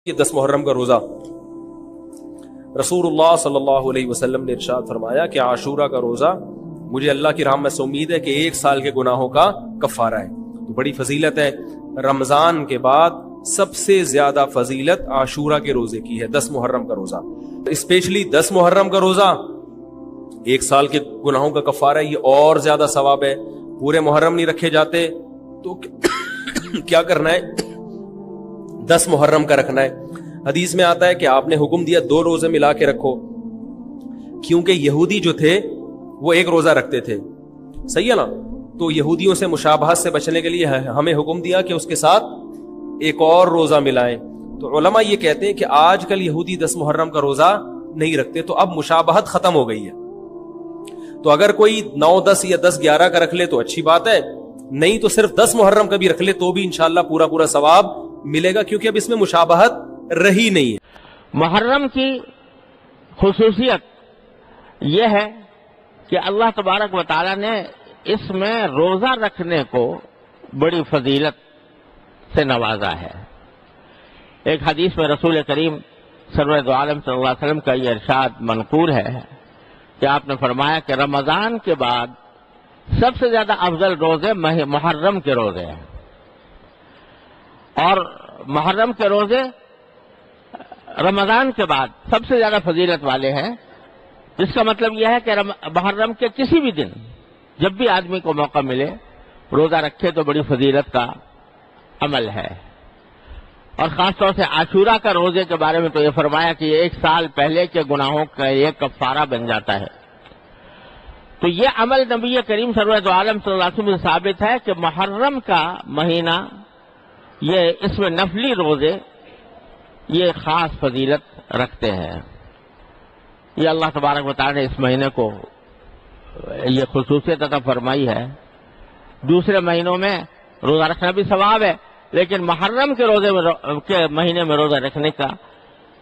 یہ 10 محرم کا روزہ رسول اللہ صلی اللہ علیہ وسلم نے ارشاد فرمایا کہ عاشورہ کا روزہ مجھے اللہ کی رحمت سے امید ہے کہ 1 سال کے گناہوں کا کفارہ ہے. تو بڑی فضیلت ہے. رمضان کے بعد سب سے زیادہ فضیلت عاشورہ کے روزے کی ہے. 10 محرم کا روزہ اسپیشلی 10 محرم کا روزہ 1 سال کے گناہوں کا کفارہ ہے. یہ اور زیادہ ثواب ہے. پورے محرم نہیں رکھے جاتے تو کیا کرنا ہے؟ 10 محرم کا رکھنا ہے. حدیث میں آتا ہے کہ آپ نے حکم دیا 2 روزے ملا کے رکھو، کیونکہ یہودی جو تھے وہ 1 روزہ رکھتے تھے. صحیح ہے نا؟ تو یہودیوں سے مشابہت سے بچنے کے لیے ہمیں حکم دیا کہ اس کے ساتھ 1 اور روزہ ملائیں. تو علماء یہ کہتے ہیں کہ آج کل یہودی 10 محرم کا روزہ نہیں رکھتے، تو اب مشابہت ختم ہو گئی ہے. تو اگر کوئی 9 10 یا 10 11 کا رکھ لے تو اچھی بات ہے، نہیں تو صرف 10 محرم کا بھی رکھ لے تو بھی انشاءاللہ پورا ثواب ملے گا، کیونکہ اب اس میں مشابہت رہی نہیں ہے. محرم کی خصوصیت یہ ہے کہ اللہ تبارک و تعالی نے اس میں روزہ رکھنے کو بڑی فضیلت سے نوازا ہے. ایک حدیث میں رسول کریم سرور دو عالم صلی اللہ علیہ وسلم کا یہ ارشاد منقول ہے کہ آپ نے فرمایا کہ رمضان کے بعد سب سے زیادہ افضل روزے محرم کے روزے ہیں، اور محرم کے روزے رمضان کے بعد سب سے زیادہ فضیلت والے ہیں. جس کا مطلب یہ ہے کہ محرم کے کسی بھی دن جب بھی آدمی کو موقع ملے روزہ رکھے تو بڑی فضیلت کا عمل ہے. اور خاص طور سے عاشورہ کا روزے کے بارے میں تو یہ فرمایا کہ یہ 1 سال پہلے کے گناہوں کا یہ کفارہ بن جاتا ہے. تو یہ عمل نبی کریم صلی اللہ علیہ وسلم سے ثابت ہے کہ محرم کا مہینہ یہ اس میں نفلی روزے یہ خاص فضیلت رکھتے ہیں. یہ اللہ تبارک و تعالی نے اس مہینے کو یہ خصوصیت عطا فرمائی ہے. دوسرے مہینوں میں روزہ رکھنا بھی ثواب ہے، لیکن محرم کے روزے کے مہینے میں روزہ رکھنے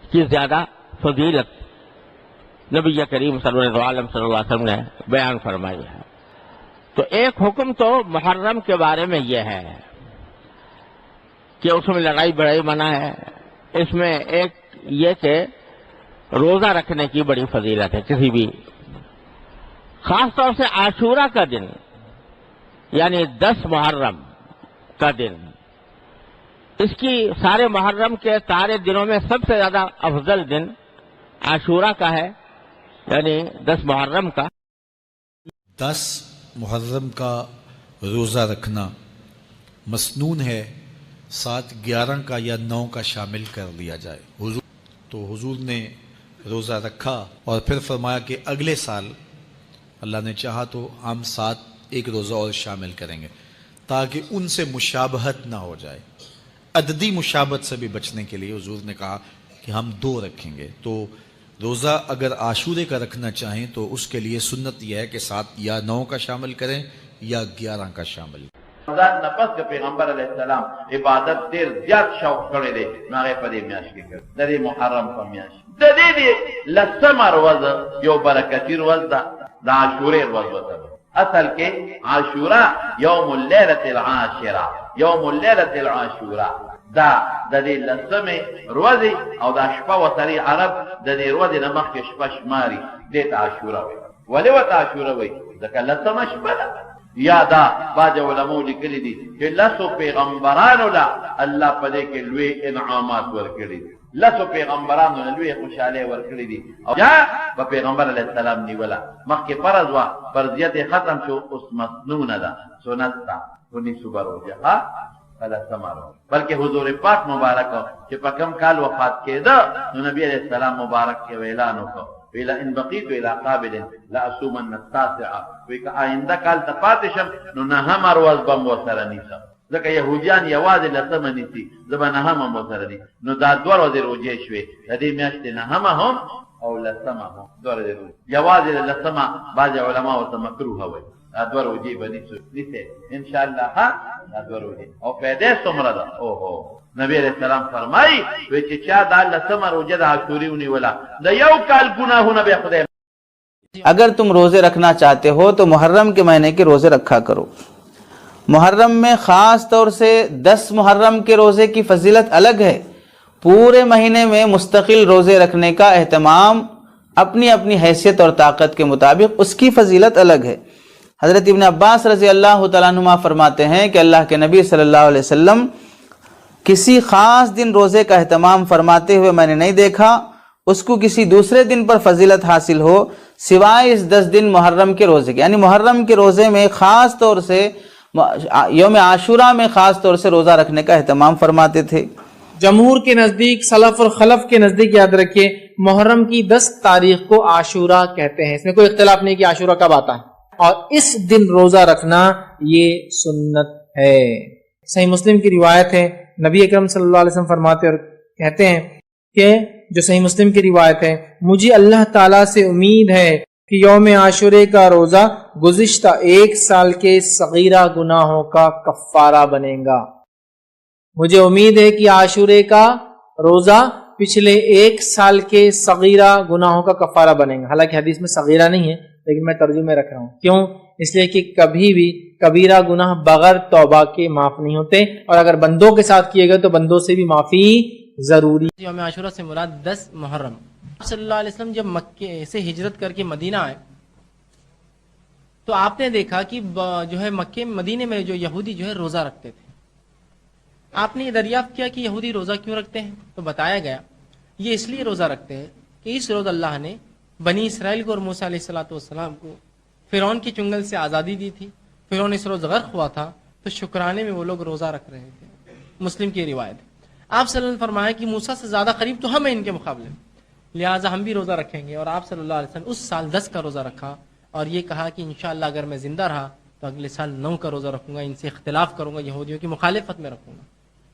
کی زیادہ فضیلت نبی کریم صلی اللہ علیہ وسلم نے بیان فرمائی ہے. تو ایک حکم تو محرم کے بارے میں یہ ہے کہ اس میں لڑائی بڑائی منع ہے. اس میں ایک یہ کہ روزہ رکھنے کی بڑی فضیلت ہے. کسی بھی خاص طور سے عاشورہ کا دن یعنی 10 محرم کا دن، اس کی سارے محرم کے سارے دنوں میں سب سے زیادہ افضل دن عاشورہ کا ہے، یعنی 10 محرم کا. 10 محرم کا روزہ رکھنا مسنون ہے، ساتھ 11 کا یا 9 کا شامل کر لیا جائے. حضور نے روزہ رکھا اور پھر فرمایا کہ اگلے سال اللہ نے چاہا تو ہم ساتھ 1 روزہ اور شامل کریں گے، تاکہ ان سے مشابہت نہ ہو جائے. عددی مشابہت سے بھی بچنے کے لیے حضور نے کہا کہ ہم 2 رکھیں گے. تو روزہ اگر عاشورے کا رکھنا چاہیں تو اس کے لیے سنت یہ ہے کہ ساتھ یا 9 کا شامل کریں یا 11 کا شامل. رمضان نفس کے پیغمبر علیہ السلام عبادت دیر زیاد شوق کرے دے ناغے پدے میاش کے کر دری محرم کا میاش دری دی لسم روز یو برکتی روز دا عاشورے روز اصل کے عاشورہ یوم اللیلۃ العاشرہ، یوم اللیلۃ العاشورہ دا دی لسم روز او دا شپا و سری عرب دا دی روز نمخ کے شپا شماری دیتا عاشورہ وی ولی وطا عاشورہ وی دکا لسم شپا دا یادا باج علماء لکلی دی کہ لسو پیغمبرانو لا اللہ پدے کے لوے انعامات ورکلی دی، لسو پیغمبرانو لا لوے خوشالے ورکلی دی. اور جا با پیغمبر علیہ السلام نیولا مخ کے فرض وا فرضیت ختم شو اس مسنون دا سنت تا کنی صبح رو جا فلا سمارو. بلکہ حضور پاک مبارک کہ پکم کال وفات کے دا نبی علیہ السلام مبارک کے ویلانو کو ویلا ان بقیت ویلا قابل لا اسومن التاسعہ ویکا آئندہ کال تپاتشم نو نہم روز بم وسرنیسا ذکا یہودیان یواز لسمنیسی زبا نہم وسرنی نو دا 2 روز روجیشوی لدی میاشتی نہم ہم او لسمہ ہم 2 روز روج یواز لسمہ باج علماء و سمکروہ ہوئی 2 روجی بنیسو نیسے انشاءاللہ ہاں 2 روجی او پیدے سمرد اوہو نبی علیہ السلام فرمائی ویچی چاہ دا لسمہ روجد عاشوری انہی ولا دا یو کال گناہو نبی خدای. اگر تم روزے رکھنا چاہتے ہو تو محرم کے مہینے کے روزے رکھا کرو. محرم میں خاص طور سے 10 محرم کے روزے کی فضیلت الگ ہے. پورے مہینے میں مستقل روزے رکھنے کا اہتمام اپنی اپنی حیثیت اور طاقت کے مطابق اس کی فضیلت الگ ہے۔ حضرت ابن عباس رضی اللہ تعالیٰ عنہما فرماتے ہیں کہ اللہ کے نبی صلی اللہ علیہ وسلم کسی خاص دن روزے کا اہتمام فرماتے ہوئے میں نے نہیں دیکھا اس کو کسی دوسرے دن پر فضیلت حاصل ہو سوائے اس 10 دن محرم کے روزے کے، یعنی محرم کے روزے میں خاص طور سے یوم عاشورہ میں خاص طور سے روزہ رکھنے کا اہتمام فرماتے تھے۔ جمہور کے نزدیک، سلف اور خلف کے نزدیک یاد رکھیے محرم کی 10 تاریخ کو عاشورہ کہتے ہیں، اس میں کوئی اختلاف نہیں کہ عاشورہ کب آتا ہے، اور اس دن روزہ رکھنا یہ سنت ہے۔ صحیح مسلم کی روایت ہے، نبی اکرم صلی اللہ علیہ وسلم فرماتے اور کہتے ہیں کہ جو صحیح مسلم کی روایت ہے، مجھے اللہ تعالیٰ سے امید ہے کہ یوم عاشورے کا روزہ گزشتہ 1 سال کے صغیرہ گناہوں کا کفارہ بنے گا۔ مجھے امید ہے کہ عاشورے کا روزہ پچھلے 1 سال کے صغیرہ گناہوں کا کفارہ بنے گا۔ حالانکہ حدیث میں صغیرہ نہیں ہے لیکن میں ترجمے رکھ رہا ہوں، کیوں؟ اس لیے کہ کبھی بھی کبیرہ گناہ بغیر توبہ کے معاف نہیں ہوتے، اور اگر بندوں کے ساتھ کیے گئے تو بندوں سے بھی معافی ضروری۔ یوم عاشورہ سے مراد 10 محرم۔ صلی اللہ علیہ وسلم جب مکے سے ہجرت کر کے مدینہ آئے تو آپ نے دیکھا کہ جو ہے مکے مدینے میں جو یہودی جو ہے روزہ رکھتے تھے۔ آپ نے یہ دریافت کیا کہ یہودی روزہ کیوں رکھتے ہیں، تو بتایا گیا یہ اس لیے روزہ رکھتے ہیں کہ اس روز اللہ نے بنی اسرائیل کو اور موسیٰ علیہ السلام کو فرعون کی چنگل سے آزادی دی تھی۔ فرعون اس روز غرق ہوا تھا تو شکرانے میں وہ لوگ روزہ رکھ رہے تھے۔ مسلم کی روایت ہے۔ آپ صلی اللہ علیہ وسلم نے فرمایا کہ موسیٰ سے زیادہ قریب تو ہم ہیں ان کے مقابلے میں، لہٰذا ہم بھی روزہ رکھیں گے، اور آپ صلی اللہ علیہ وسلم اس سال 10 کا روزہ رکھا اور یہ کہا کہ انشاءاللہ اگر میں زندہ رہا تو اگلے سال 9 کا روزہ رکھوں گا، ان سے اختلاف کروں گا، یہودیوں کی مخالفت میں رکھوں گا،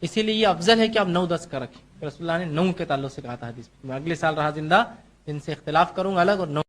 اسی لیے یہ افضل ہے کہ آپ 9-10 کا رکھیں۔ رسول اللہ نے 9 کے تعلق سے کہا تھا حدیث میں، اگلے سال رہا زندہ ان سے اختلاف کروں گا الگ اور 9